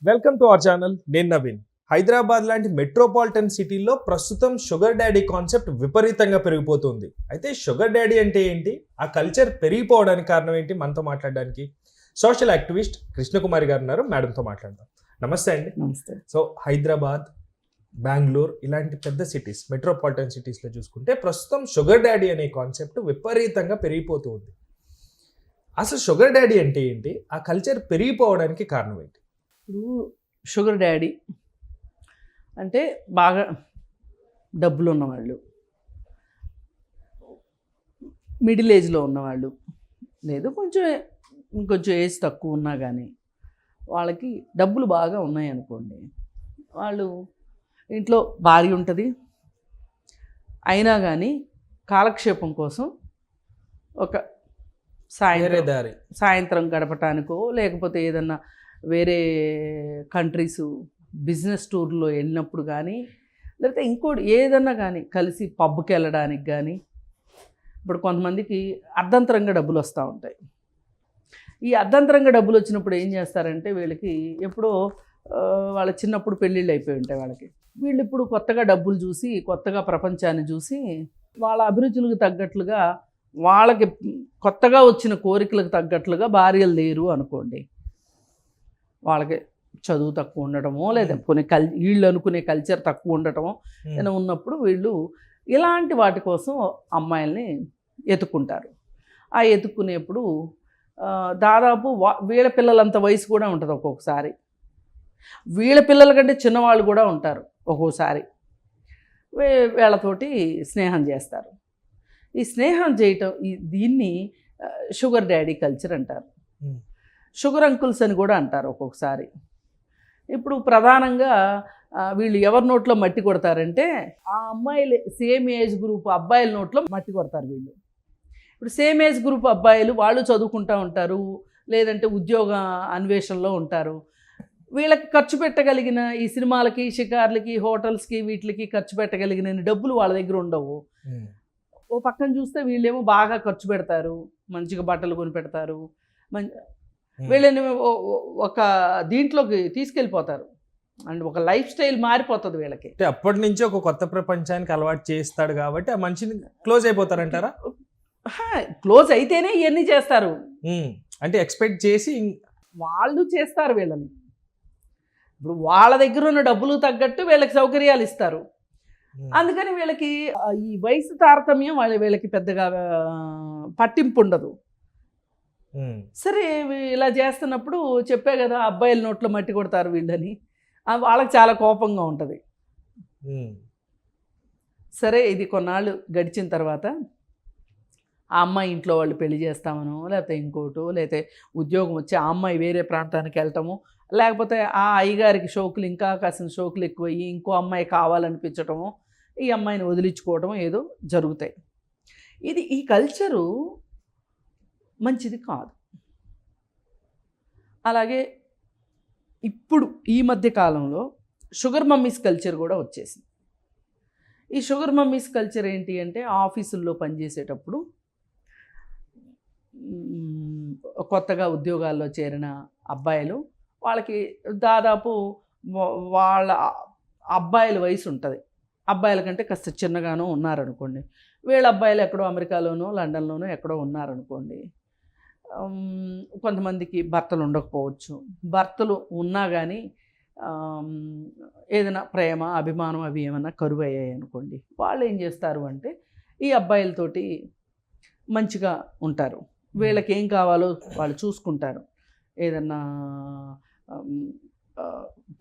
Welcome to our channel. నేను నవీన్. హైదరాబాద్ లాంటి metropolitan సిటీల్లో ప్రస్తుతం షుగర్ డాడీ కాన్సెప్ట్ విపరీతంగా పెరిగిపోతుంది. అయితే షుగర్ డాడీ అంటే ఏంటి, ఆ కల్చర్ పెరిగిపోవడానికి కారణం ఏంటి, మనతో మాట్లాడడానికి సోషల్ యాక్టివిస్ట్ కృష్ణకుమారి గారు ఉన్నారు. మేడంతో మాట్లాడదాం. నమస్తే అండి. నమస్తే. సో హైదరాబాద్, బెంగళూరు ఇలాంటి పెద్ద సిటీస్, మెట్రోపాలిటన్ సిటీస్లో చూసుకుంటే ప్రస్తుతం షుగర్ డాడీ అనే కాన్సెప్ట్ విపరీతంగా పెరిగిపోతూ ఉంది. అసలు షుగర్ డాడీ అంటే ఏంటి, ఆ కల్చర్ పెరిగిపోవడానికి కారణం ఏంటి? ఇప్పుడు షుగర్ డాడీ అంటే బాగా డబ్బులు ఉన్నవాళ్ళు, మిడిల్ ఏజ్లో ఉన్నవాళ్ళు, లేదు ఇంకొంచెం ఏజ్ తక్కువ ఉన్నా కానీ వాళ్ళకి డబ్బులు బాగా ఉన్నాయి అనుకోండి. వాళ్ళు ఇంట్లో భార్య ఉంటుంది, అయినా కానీ కాలక్షేపం కోసం ఒక సాయంత్రం గడపటానికో లేకపోతే ఏదన్నా వేరే కంట్రీస్ బిజినెస్ టూర్లో వెళ్ళినప్పుడు కానీ లేకపోతే ఇంకోటి ఏదన్నా కానీ కలిసి పబ్కి వెళ్ళడానికి కానీ. ఇప్పుడు కొంతమందికి అర్ధంతరంగా డబ్బులు వస్తూ ఉంటాయి. ఈ అర్ధంతరంగా డబ్బులు వచ్చినప్పుడు ఏం చేస్తారంటే వీళ్ళకి ఎప్పుడో వాళ్ళ చిన్నప్పుడు పెళ్ళిళ్ళు అయిపోయి ఉంటాయి వాళ్ళకి. వీళ్ళు ఇప్పుడు కొత్తగా డబ్బులు చూసి, కొత్తగా ప్రపంచాన్ని చూసి, వాళ్ళ అభిరుచులకు తగ్గట్లుగా, వాళ్ళకి కొత్తగా వచ్చిన కోరికలకు తగ్గట్లుగా భార్యలు లేరు అనుకోండి. వాళ్ళకి చదువు తక్కువ ఉండటమో లేదా వీళ్ళు అనుకునే కల్చర్ తక్కువ ఉండటమో ఏమైనా ఉన్నప్పుడు వీళ్ళు ఇలాంటి వాటి కోసం అమ్మాయిల్ని ఎత్తుక్కుంటారు. ఆ ఎత్తుక్కునేప్పుడు దాదాపు వీళ్ళ పిల్లలంత వయసు కూడా ఉంటుంది ఒక్కొక్కసారి. వీళ్ళ పిల్లల కంటే చిన్నవాళ్ళు కూడా ఉంటారు ఒక్కోసారి. వీళ్ళతోటి స్నేహం చేస్తారు. ఈ స్నేహం చేయటం దీన్ని షుగర్ డాడీ కల్చర్ అంటారు. షుగర్ అంకుల్స్ అని కూడా అంటారు ఒక్కొక్కసారి. ఇప్పుడు ప్రధానంగా వీళ్ళు ఎవరి నోట్లో మట్టి కొడతారంటే ఆ అమ్మాయిలు సేమ్ ఏజ్ గ్రూప్ అబ్బాయిల నోట్లో మట్టి కొడతారు వీళ్ళు. ఇప్పుడు సేమ్ ఏజ్ గ్రూప్ అబ్బాయిలు వాళ్ళు చదువుకుంటూ ఉంటారు, లేదంటే ఉద్యోగ అన్వేషణలో ఉంటారు. వీళ్ళకి ఖర్చు పెట్టగలిగిన ఈ సినిమాలకి, షికార్లకి, హోటల్స్కి వీటికి ఖర్చు పెట్టగలిగిన డబ్బులు వాళ్ళ దగ్గర ఉండవు. ఓ పక్కన చూస్తే వీళ్ళేమో బాగా ఖర్చు పెడతారు, మంచిగా బట్టలు కొని పెడతారు, వీళ్ళని ఒక దీంట్లోకి తీసుకెళ్ళిపోతారు. అండ్ ఒక లైఫ్ స్టైల్ మారిపోతుంది వీళ్ళకి. అప్పటి నుంచి ఒక కొత్త ప్రపంచానికి అలవాటు చేస్తాడు కాబట్టి ఆ మనిషిని క్లోజ్ అయిపోతారంటారా? క్లోజ్ అయితేనే ఇవన్నీ చేస్తారు. అంటే ఎక్స్పెక్ట్ చేసి వాళ్ళు చేస్తారు వీళ్ళని. ఇప్పుడు వాళ్ళ దగ్గర ఉన్న డబ్బులు తగ్గట్టు వీళ్ళకి సౌకర్యాలు ఇస్తారు. అందుకని వీళ్ళకి ఈ వయసు తారతమ్యం వీళ్ళకి పెద్దగా పట్టింపు ఉండదు. సరే ఇలా చేస్తున్నప్పుడు చెప్పే కదా అబ్బాయిల నోట్లో మట్టి కొడతారు వీళ్ళని, వాళ్ళకి చాలా కోపంగా ఉంటుంది. సరే ఇది కొన్నాళ్ళు గడిచిన తర్వాత ఆ అమ్మాయి ఇంట్లో వాళ్ళు పెళ్లి చేస్తామనో లేకపోతే ఇంకోటో, లేకపోతే ఉద్యోగం వచ్చి ఆ అమ్మాయి వేరే ప్రాంతానికి వెళ్ళటము, లేకపోతే ఆ అయ్యగారికి షోకులు ఇంకా కాసిన షోకులు ఎక్కువయ్యి ఇంకో అమ్మాయి కావాలనిపించటము, ఈ అమ్మాయిని వదిలించుకోవటం ఏదో జరుగుతాయి. ఈ కల్చరు మంచిది కాదు. అలాగే ఇప్పుడు ఈ మధ్య కాలంలో షుగర్ మమ్మీస్ కల్చర్ కూడా వచ్చేసింది. ఈ షుగర్ మమ్మీస్ కల్చర్ ఏంటి అంటే ఆఫీసుల్లో పనిచేసేటప్పుడు కొత్తగా ఉద్యోగాల్లో చేరిన అబ్బాయిలు, వాళ్ళకి దాదాపు వాళ్ళ అబ్బాయిల వయసు ఉంటుంది, అబ్బాయిల కంటే కాస్త చిన్నగానో ఉన్నారనుకోండి. వీళ్ళ అబ్బాయిలు ఎక్కడో అమెరికాలోనో లండన్లోనో ఎక్కడో ఉన్నారనుకోండి. కొంతమందికి భర్తలు ఉండకపోవచ్చు. భర్తలు ఉన్నా కానీ ఏదైనా ప్రేమ, అభిమానం అవి ఏమైనా కరువు అయ్యాయి అనుకోండి. వాళ్ళు ఏం చేస్తారు అంటే ఈ అబ్బాయిలతోటి మంచిగా ఉంటారు. వీళ్ళకి ఏం కావాలో వాళ్ళు చూసుకుంటారు. ఏదన్నా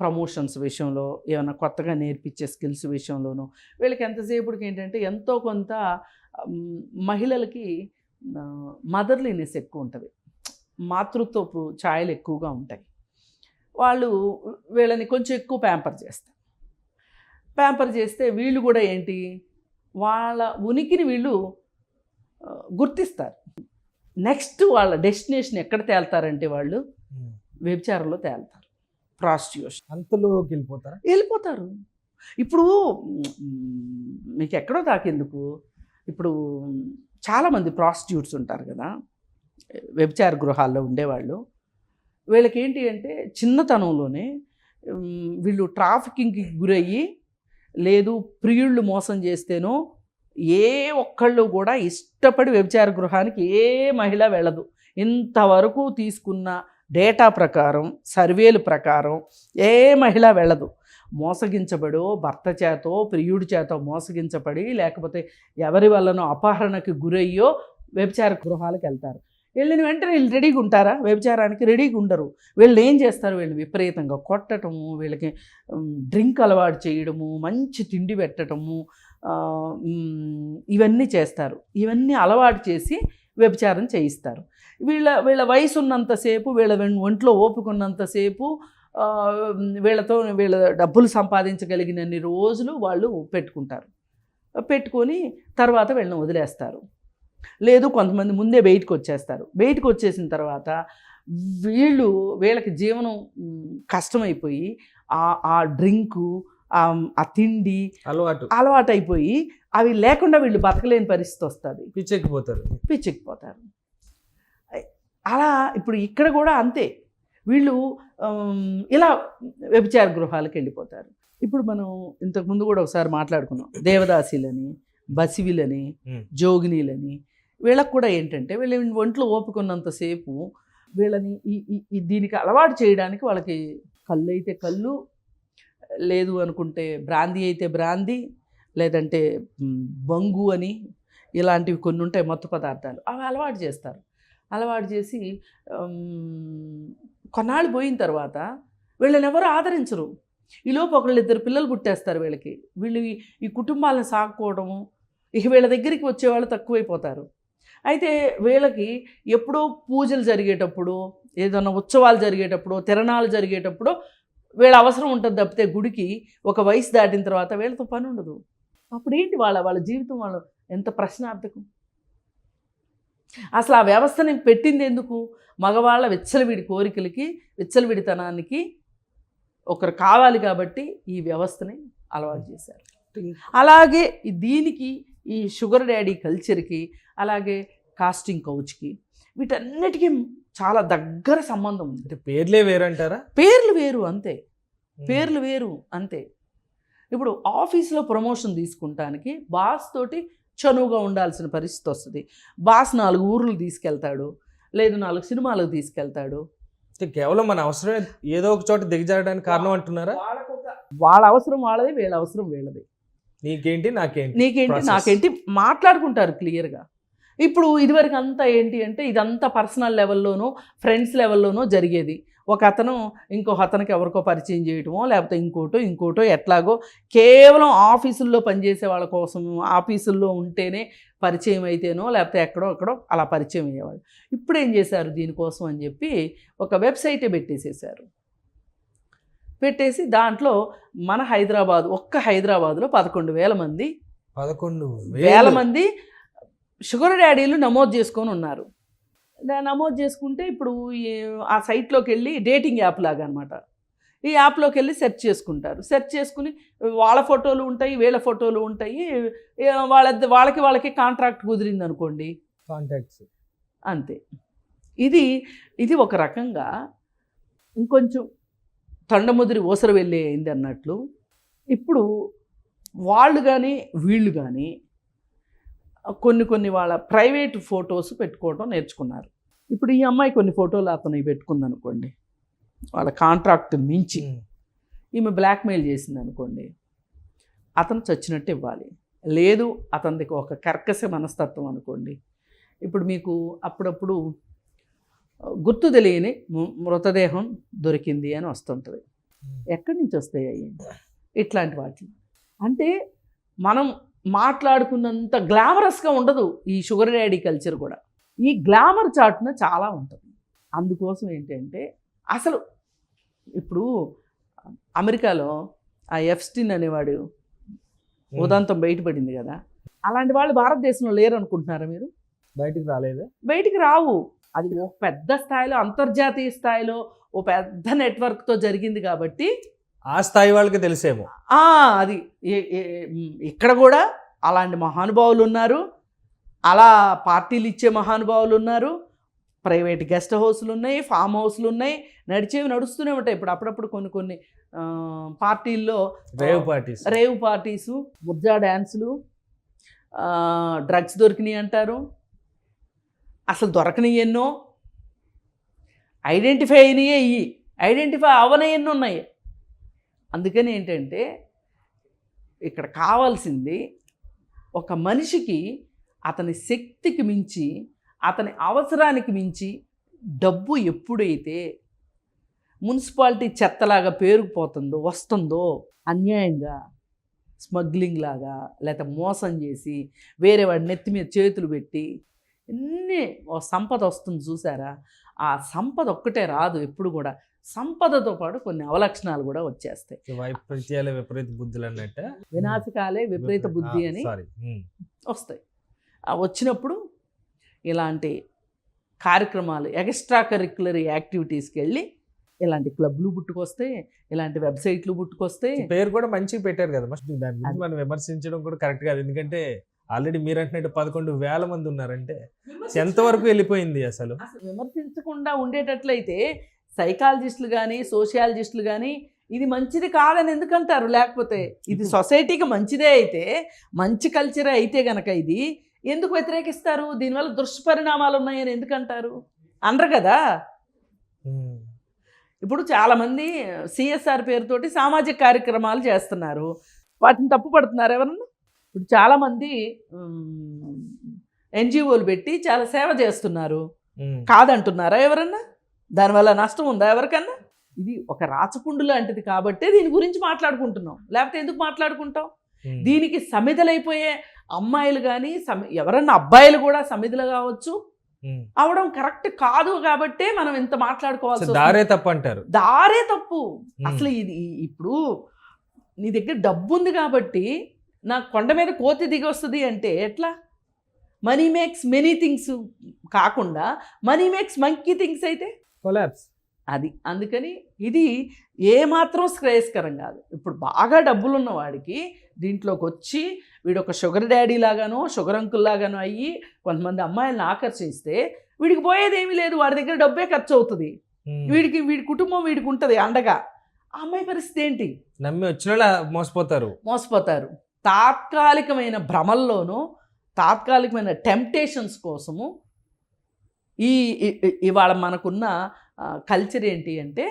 ప్రమోషన్స్ విషయంలో, ఏమైనా కొత్తగా నేర్పించే స్కిల్స్ విషయంలోనూ వీళ్ళకి ఎంతసేపటికి ఏంటంటే ఎంతో కొంత మహిళలకి మదర్లీనెస్ ఎక్కువ ఉంటుంది, మాతృత్వపు ఛాయలు ఎక్కువగా ఉంటాయి. వాళ్ళు వీళ్ళని కొంచెం ఎక్కువ ప్యాంపర్ చేస్తే వీళ్ళు కూడా ఏంటి, వాళ్ళ ఉనికిని వీళ్ళు గుర్తిస్తారు. నెక్స్ట్ వాళ్ళ డెస్టినేషన్ ఎక్కడ తేల్తారంటే వాళ్ళు వ్యభిచారంలో తేల్తారు, ప్రాస్టిట్యూషన్. అంతలోకి వెళ్ళిపోతారు. ఇప్పుడు మీకు ఎక్కడో తాకేందుకు, ఇప్పుడు చాలామంది ప్రాస్టిట్యూట్స్ ఉంటారు కదా, వ్యభిచార గృహాల్లో ఉండేవాళ్ళు. వీళ్ళకి ఏంటి అంటే చిన్నతనంలోనే వీళ్ళు ట్రాఫికింగ్కి గురయ్యి, లేదు ప్రియుళ్ళు మోసం చేస్తేనో ఏ ఒక్కళ్ళు కూడా ఇష్టపడి వ్యభిచార గృహానికి ఏ మహిళ వెళ్ళదు. ఇంతవరకు తీసుకున్న డేటా ప్రకారం, సర్వేలు ప్రకారం ఏ మహిళ వెళ్ళదు. మోసగించబడో, భర్త చేతో ప్రియుడి చేతో మోసగించబడి, లేకపోతే ఎవరి వల్లనో అపహరణకి గురయ్యో వ్యభిచార గృహాలకు వెళ్తారు. వెళ్ళిన వెంటనే వీళ్ళు రెడీగా ఉంటారా? వ్యభిచారానికి రెడీగా ఉండరు. వీళ్ళు ఏం చేస్తారు? వీళ్ళు విపరీతంగా కొట్టడము, వీళ్ళకి డ్రింక్ అలవాటు చేయడము, మంచి తిండి పెట్టడము, ఇవన్నీ చేస్తారు. ఇవన్నీ అలవాటు చేసి వ్యభిచారం చేయిస్తారు. వీళ్ళ వయసు ఉన్నంతసేపు, వీళ్ళ ఒంట్లో ఓపుకున్నంతసేపు, వీళ్ళ డబ్బులు సంపాదించగలిగినన్ని రోజులు వాళ్ళు పెట్టుకుంటారు. పెట్టుకొని తర్వాత వీళ్ళని వదిలేస్తారు. లేదు కొంతమంది ముందే బయటకు వచ్చేస్తారు. బయటకు వచ్చేసిన తర్వాత వీళ్ళకి జీవనం కష్టమైపోయి ఆ డ్రింకు, ఆ తిండి అలవాటు అయిపోయి అవి లేకుండా వీళ్ళు బతకలేని పరిస్థితి వస్తుంది. పిచ్చెక్కిపోతారు. అలా ఇప్పుడు ఇక్కడ కూడా అంతే. వీళ్ళు ఇలా వ్యభిచార గృహాలకు వెళ్ళిపోతారు. ఇప్పుడు మనం ఇంతకుముందు కూడా ఒకసారి మాట్లాడుకున్నాం, దేవదాసీలని, బసివిలని, జోగినీలని. వీళ్ళకు కూడా ఏంటంటే వీళ్ళ ఒంట్లో ఓపుకున్నంతసేపు వీళ్ళని దీనికి అలవాటు చేయడానికి వాళ్ళకి కళ్ళు అయితే కళ్ళు, లేదు అనుకుంటే బ్రాందీ అయితే బ్రాందీ, లేదంటే బంగు అని ఇలాంటివి కొన్ని ఉంటాయి మత్తు పదార్థాలు. అవి అలవాటు చేస్తారు. అలవాటు చేసి కొన్నాళ్ళు పోయిన తర్వాత వీళ్ళని ఎవరు ఆదరించరు. ఈలోపు ఒకళ్ళిద్దరు పిల్లలు పుట్టేస్తారు వీళ్ళకి. వీళ్ళు ఈ కుటుంబాలను సాగుకోవడము, ఇక వీళ్ళ దగ్గరికి వచ్చేవాళ్ళు తక్కువైపోతారు. అయితే వీళ్ళకి ఎప్పుడో పూజలు జరిగేటప్పుడు, ఏదైనా ఉత్సవాలు జరిగేటప్పుడు, తిరణాలు జరిగేటప్పుడు వీళ్ళ అవసరం ఉంటుంది తప్పితే గుడికి ఒక వయసు దాటిన తర్వాత వీళ్ళతో పని ఉండదు. అప్పుడు ఏంటి వాళ్ళ జీవితం వాళ్ళు ఎంత ప్రశ్నార్థకం. అసలు ఆ వ్యవస్థని పెట్టింది ఎందుకు? మగవాళ్ళ విచ్చలవిడి కోరికలకి, విచ్చలవిడితనానికి ఒకరు కావాలి కాబట్టి ఈ వ్యవస్థని అలవాటు చేశారు. అలాగే దీనికి, ఈ షుగర్ డాడీ కల్చర్కి, అలాగే కాస్టింగ్ కౌచ్కి, వీటన్నిటికీ చాలా దగ్గర సంబంధం ఉంది. అంటే పేర్లే వేరంటారా? పేర్లు వేరు అంతే. పేర్లు వేరు అంతే. ఇప్పుడు ఆఫీస్లో ప్రమోషన్ తీసుకుంటానికి బాస్ తోటి చనువుగా ఉండాల్సిన పరిస్థితి వస్తుంది. బాస్ 4 ఊర్లు తీసుకెళ్తాడు, లేదు 4 సినిమాలకు తీసుకెళ్తాడు. కేవలం మన అవసరం ఏదో ఒక చోట దిగజారడానికి కారణం అంటున్నారా? వాళ్ళ అవసరం వాళ్ళది, వీళ్ళ అవసరం వీళ్ళది. నీకేంటి నాకేంటి మాట్లాడుకుంటారు క్లియర్గా. ఇప్పుడు ఇదివరకు అంతా ఏంటి అంటే ఇదంతా పర్సనల్ లెవెల్లోనూ, ఫ్రెండ్స్ లెవెల్లోనూ జరిగేది. ఒక అతను ఇంకొక అతనికి ఎవరికో పరిచయం చేయటమో, లేకపోతే ఇంకోటో ఎట్లాగో కేవలం ఆఫీసుల్లో పనిచేసే వాళ్ళ కోసం, ఆఫీసుల్లో ఉంటేనే పరిచయం అయితేనో, లేకపోతే ఎక్కడో అలా పరిచయం అయ్యేవాళ్ళు. ఇప్పుడు ఏం చేశారు దీనికోసం అని చెప్పి ఒక వెబ్సైటే పెట్టేసేసారు. పెట్టేసి దాంట్లో మన ఒక్క హైదరాబాద్లో 11,000 మంది షుగర్ డాడీలు నమోదు చేసుకొని ఉన్నారు. నమోదు చేసుకుంటే ఇప్పుడు ఆ సైట్లోకి వెళ్ళి డేటింగ్ యాప్ లాగా అనమాట. ఈ యాప్లోకి వెళ్ళి సెర్చ్ చేసుకుంటారు. సెర్చ్ చేసుకుని వాళ్ళ ఫోటోలు ఉంటాయి, వీళ్ళ ఫోటోలు ఉంటాయి. వాళ్ళకి కాంట్రాక్ట్ కుదిరింది అనుకోండి, కాంటాక్ట్స్ అంతే. ఇది ఒక రకంగా ఇంకొంచెం తొండముదిరి ఊసర వెళ్ళి అయింది అన్నట్లు. ఇప్పుడు వాళ్ళు కానీ వీళ్ళు కానీ కొన్ని వాళ్ళ ప్రైవేట్ ఫొటోస్ పెట్టుకోవడం నేర్చుకున్నారు. ఇప్పుడు ఈ అమ్మాయి కొన్ని ఫోటోలు అతను పెట్టుకుంది అనుకోండి, వాళ్ళ కాంట్రాక్ట్ మించి ఈమె బ్లాక్మెయిల్ చేసింది అనుకోండి, అతను చచ్చినట్టు ఇవ్వాలి. లేదు అతనిది ఒక కర్కశ మనస్తత్వం అనుకోండి, ఇప్పుడు మీకు అప్పుడప్పుడు గుర్తు తెలియని మృతదేహం దొరికింది అని వస్తుంటుంది. ఎక్కడి నుంచి వస్తాయి అయ్యి ఇట్లాంటి వాటి? అంటే మనం మాట్లాడుకున్నంత గ్లామరస్గా ఉండదు ఈ షుగర్ డాడీ కల్చర్ కూడా. ఈ గ్లామర్ చాటున చాలా ఉంటుంది. అందుకోసం ఏంటంటే అసలు ఇప్పుడు అమెరికాలో ఆ ఎఫ్స్టీన్ అనేవాడు ఉదంతం బయటపడింది కదా, అలాంటి వాళ్ళు భారతదేశంలో లేరు అనుకుంటున్నారా మీరు? బయటికి రావు. అది ఒక పెద్ద స్థాయిలో, అంతర్జాతీయ స్థాయిలో ఓ పెద్ద నెట్వర్క్తో జరిగింది కాబట్టి ఆ స్థాయి వాళ్ళకి తెలిసేమో. అది ఇక్కడ కూడా అలాంటి మహానుభావులు ఉన్నారు, అలా పార్టీలు ఇచ్చే మహానుభావులు ఉన్నారు, ప్రైవేట్ గెస్ట్ హౌస్లు ఉన్నాయి, ఫామ్ హౌస్లు ఉన్నాయి, నడిచేవి నడుస్తూనే ఉంటాయి. ఇప్పుడు అప్పుడప్పుడు కొన్ని పార్టీల్లో రేవ్ పార్టీసు, ముర్జా డ్యాన్సులు, డ్రగ్స్ దొరికినాయి అంటారు. అసలు దొరకనివి ఎన్నో, ఐడెంటిఫై అయినాయే ఇవి, ఐడెంటిఫై అవనే ఎన్నో ఉన్నాయి. అందుకని ఏంటంటే ఇక్కడ కావాల్సింది ఒక మనిషికి అతని శక్తికి మించి, అతని అవసరానికి మించి డబ్బు ఎప్పుడైతే మున్సిపాలిటీ చెత్తలాగా పేరుకుపోతుందో, వస్తుందో, అన్యాయంగా స్మగ్లింగ్ లాగా లేకపోతే మోసం చేసి వేరే వాడి నెత్తి మీద చేతులు పెట్టి ఎన్ని సంపద వస్తుంది చూసారా. ఆ సంపద ఒక్కటే రాదు, ఎప్పుడు కూడా సంపదతో పాటు కొన్ని అవలక్షణాలు కూడా వచ్చేస్తాయి. విపరీత బుద్ధులు అన్నట్ట, వినాశకాలే విపరీత బుద్ధి అని వస్తాయి. వచ్చినప్పుడు ఇలాంటి కార్యక్రమాలు, ఎక్స్ట్రా కరిక్యులర్ యాక్టివిటీస్కి వెళ్ళి ఇలాంటి క్లబ్లు పుట్టుకొస్తాయి, ఇలాంటి వెబ్సైట్లు పుట్టుకొస్తాయి. పేరు కూడా మంచిగా పెట్టారు కదా, దాని గురించి మనం విమర్శించడం కూడా కరెక్ట్ కాదు. ఎందుకంటే ఆల్రెడీ మీరు అంటున్నట్టు 11,000 మంది ఉన్నారంటే ఎంతవరకు వెళ్ళిపోయింది అసలు. విమర్శించకుండా ఉండేటట్లయితే సైకాలజిస్టులు కానీ సోషియాలజిస్టులు కానీ ఇది మంచిది కాదని ఎందుకంటారు? లేకపోతే ఇది సొసైటీకి మంచిదే అయితే, మంచి కల్చరే అయితే గనక ఇది ఎందుకు వ్యతిరేకిస్తారు? దీనివల్ల దుష్పరిణామాలు ఉన్నాయని ఎందుకంటారు? అనరు కదా. ఇప్పుడు చాలామంది సిఎస్ఆర్ పేరుతోటి సామాజిక కార్యక్రమాలు చేస్తున్నారు, వాటిని తప్పు పడుతున్నారు ఎవరన్నా? ఇప్పుడు చాలామంది ఎన్జిఓలు పెట్టి చాలా సేవ చేస్తున్నారు, కాదంటున్నారా ఎవరన్నా? దానివల్ల నష్టం ఉందా ఎవరికన్నా? ఇది ఒక రాచపుండు లాంటిది కాబట్టి దీని గురించి మాట్లాడుకుంటున్నాం, లేకపోతే ఎందుకు మాట్లాడుకుంటాం? దీనికి సమిధలైపోయే అమ్మాయిలు కానీ ఎవరన్నా అబ్బాయిలు కూడా సమిధులు కావచ్చు అవడం కరెక్ట్ కాదు కాబట్టే మనం ఇంత మాట్లాడుకోవాల్సి. దారే తప్పు అంటారు. దారే తప్పు అసలు. ఇది ఇప్పుడు నీ దగ్గర డబ్బు ఉంది కాబట్టి నాకు కొండ మీద కోతి దిగి వస్తుంది అంటే ఎట్లా? మనీ మేక్స్ మెనీ థింగ్స్ కాకుండా మనీ మేక్స్ మంకీ థింగ్స్ అయితే కొలాప్స్. అది అందుకని ఇది ఏమాత్రం శ్రేయస్కరం కాదు. ఇప్పుడు బాగా డబ్బులు ఉన్న వాడికి దీంట్లోకి వచ్చి వీడు ఒక షుగర్ డాడీ లాగానో షుగర్ అంకుల్ లాగానో అయ్యి కొంతమంది అమ్మాయిలను ఆకర్షిస్తే వీడికి పోయేది ఏమీ లేదు, వాడి దగ్గర డబ్బే ఖర్చు అవుతుంది. వీడి కుటుంబం వీడికి ఉంటుంది అండగా. ఆ అమ్మాయి పరిస్థితి ఏంటి? నమ్మి వచ్చిన మోసపోతారు. తాత్కాలికమైన భ్రమల్లోనూ తాత్కాలికమైన టెంప్టేషన్స్ కోసము ఇవాళ మనకున్న కల్చర్ ఏంటి అంటే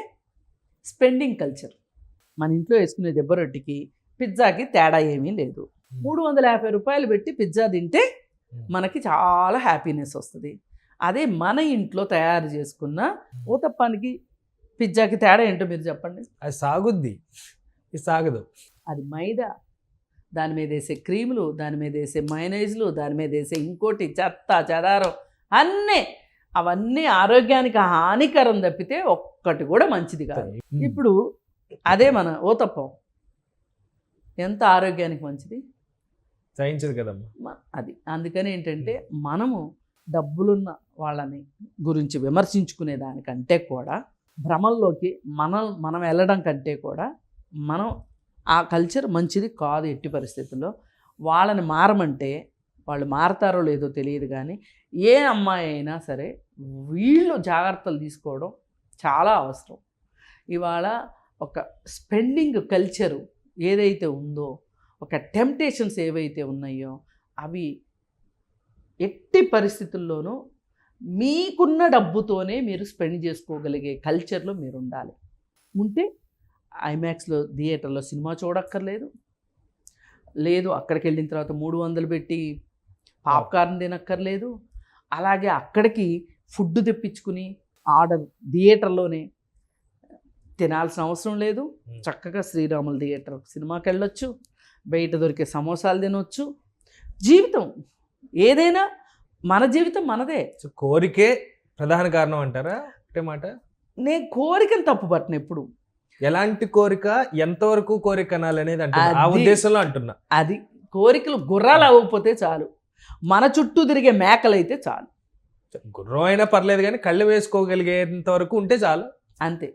స్పెండింగ్ కల్చర్. మన ఇంట్లో వేసుకునే దెబ్బ రొట్టికి పిజ్జాకి తేడా ఏమీ లేదు. 350 రూపాయలు పెట్టి పిజ్జా తింటే మనకి చాలా హ్యాపీనెస్ వస్తుంది. అదే మన ఇంట్లో తయారు చేసుకున్న ఊతప్పానికి పిజ్జాకి తేడా ఏంటో మీరు చెప్పండి. అది సాగుద్ది, ఇది సాగదు. అది మైదా, దాని మీద వేసే క్రీములు, దాని మీద వేసే మైనైజ్లు, దాని మీద వేసే ఇంకోటి చెత్త చెదారం అవన్నీ ఆరోగ్యానికి హానికరం తప్పితే ఒక్కటి కూడా మంచిది కాదు. ఇప్పుడు అదే మన ఊతప్పం ఎంత ఆరోగ్యానికి మంచిది సహించదు కదమ్మా. అది అందుకని ఏంటంటే మనము డబ్బులున్న వాళ్ళని గురించి విమర్శించుకునే దానికంటే కూడా భ్రమల్లోకి మనం వెళ్ళడం కంటే కూడా మనం ఆ కల్చర్ మంచిది కాదు ఎట్టి పరిస్థితుల్లో. వాళ్ళని మారమంటే వాళ్ళు మారతారో లేదో తెలియదు, కానీ ఏ అమ్మాయి అయినా సరే వీళ్ళు జాగ్రత్తలు తీసుకోవడం చాలా అవసరం. ఇవాళ ఒక స్పెండింగ్ కల్చరు ఏదైతే ఉందో, ఒక టెంప్టేషన్స్ ఏవైతే ఉన్నాయో అవి ఎట్టి పరిస్థితుల్లోనూ మీకున్న డబ్బుతోనే మీరు స్పెండ్ చేసుకోగలిగే కల్చర్లో మీరు ఉండాలి. ఉంటే ఐమాక్స్లో థియేటర్లో సినిమా చూడక్కర్లేదు, లేదు అక్కడికి వెళ్ళిన తర్వాత 300 పెట్టి పాప్కార్న్ తినక్కర్లేదు, అలాగే అక్కడికి ఫుడ్ తెప్పించుకుని ఆర్డర్ థియేటర్లోనే తినాల్సిన అవసరం లేదు. చక్కగా శ్రీరాముల థియేటర్ సినిమాకి వెళ్ళొచ్చు, బయట దొరికే సమోసాలు తినొచ్చు. జీవితం ఏదైనా మన జీవితం మనదే. కోరికే ప్రధాన కారణం అంటారా? ఒకటే మాట, నేను కోరికను తప్పు పట్టిన ఎప్పుడు. ఎలాంటి కోరిక, ఎంతవరకు కోరిక అనాలనేది అంటే ఆ ఉద్దేశంలో అంటున్నా. అది కోరికలు గుర్రాలు అవ్వకపోతే చాలు, మన చుట్టూ తిరిగే మేకలైతే చాలు. గుర్రం అయినా పర్లేదు కానీ కళ్ళు వేసుకోగలిగేంత వరకు ఉంటే చాలు, అంతే.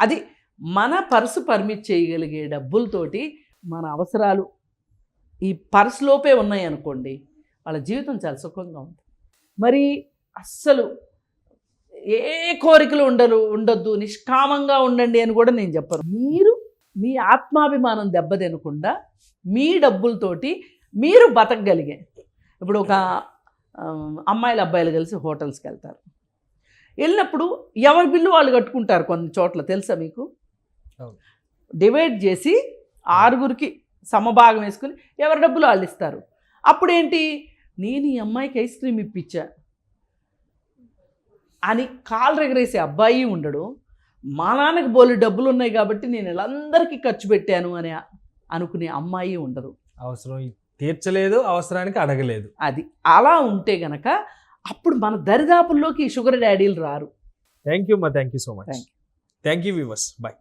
అది మన పర్సు పర్మిట్ చేయగలిగే డబ్బులతోటి మన అవసరాలు ఈ పర్సులోపే ఉన్నాయి అనుకోండి, వాళ్ళ జీవితం చాలా సుఖంగా ఉంటుంది. మరి అస్సలు ఏ కోరికలు ఉండొద్దు, నిష్కామంగా ఉండండి అని కూడా నేను చెప్పను. మీరు మీ ఆత్మాభిమానం దెబ్బతినకుండా మీ డబ్బులతోటి మీరు బతకగలిగే, ఇప్పుడు ఒక అమ్మాయిలు అబ్బాయిలు కలిసి హోటల్స్కి వెళ్తారు. వెళ్ళినప్పుడు ఎవరి బిల్లు వాళ్ళు కట్టుకుంటారు. కొన్ని చోట్ల తెలుసా మీకు? అవును. డివైడ్ చేసి 6గురికి సమభాగం వేసుకుని ఎవరి డబ్బులు వాళ్ళు ఇస్తారు. అప్పుడేంటి, నేను ఈ అమ్మాయికి ఐస్ క్రీమ్ ఇప్పించా అని కాలు ఎగరేసే అబ్బాయి ఉండడు. మా నాన్నకి బోలు డబ్బులు ఉన్నాయి కాబట్టి నేను వీళ్ళందరికీ ఖర్చు పెట్టాను అని అనుకునే అమ్మాయి ఉండదు. అవసరం తీర్చలేదు, అవసరానికి అడగలేదు. అది అలా ఉంటే గనక అప్పుడు మన దరిదాపుల్లోకి షుగర్ డాడీలు రారు. Thank you so much. Thank thank you viewers. Bye.